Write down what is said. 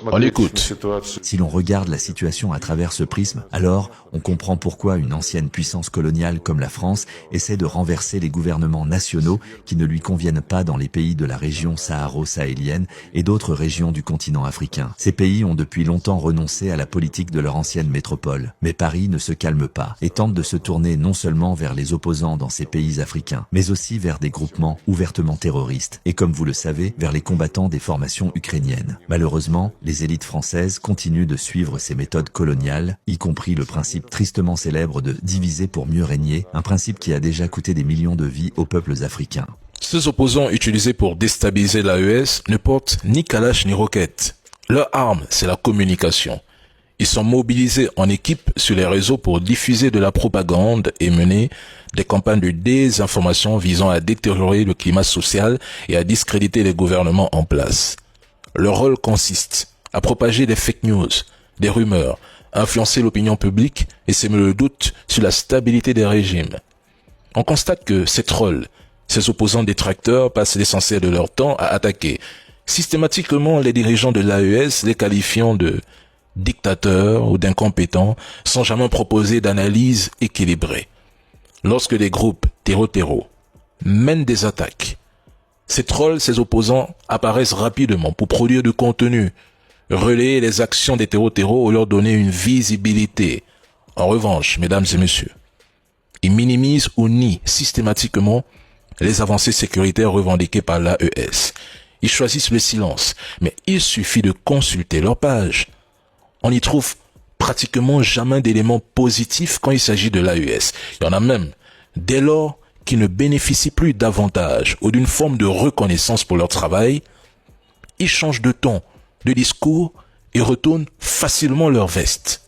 On écoute. Si l'on regarde la situation à travers ce prisme, alors on comprend pourquoi une ancienne puissance coloniale comme la France essaie de renverser les gouvernements nationaux qui ne lui conviennent pas dans les pays de la région saharo-sahélienne et d'autres régions du continent africain. Ces pays ont depuis longtemps renoncé à la politique de leur ancienne métropole. Mais Paris ne se calme pas et tente de se tourner non seulement vers les opposants dans ces pays africains, mais aussi vers des groupements ouvertement terroristes et, comme vous le savez, vers les combattants des formations ukrainiennes. Malheureusement, les élites françaises continuent de suivre ces méthodes coloniales, y compris le principe tristement célèbre de diviser pour mieux régner, un principe qui a déjà coûté des millions de vies aux peuples africains. Ces opposants utilisés pour déstabiliser l'AES ne portent ni Kalash ni roquettes. Leur arme, c'est la communication. Ils sont mobilisés en équipe sur les réseaux pour diffuser de la propagande et mener des campagnes de désinformation visant à détériorer le climat social et à discréditer les gouvernements en place. Leur rôle consiste à propager des fake news, des rumeurs, influencer l'opinion publique et semer le doute sur la stabilité des régimes. On constate que ces trolls, ces opposants détracteurs passent l'essentiel de leur temps à attaquer systématiquement les dirigeants de l'AES, les qualifiant de dictateurs ou d'incompétents, sans jamais proposer d'analyse équilibrée. Lorsque des groupes terreau mènent des attaques, ces trolls, ces opposants apparaissent rapidement pour produire du contenu, relayer les actions des terreaux ou leur donner une visibilité. En revanche, mesdames et messieurs, ils minimisent ou nient systématiquement les avancées sécuritaires revendiquées par l'AES. Ils choisissent le silence, mais il suffit de consulter leur page. On n'y trouve pratiquement jamais d'éléments positifs quand il s'agit de l'AES. Il y en a même, dès lors qu'ils ne bénéficient plus d'avantages ou d'une forme de reconnaissance pour leur travail, ils changent de ton, de discours et retournent facilement leur veste.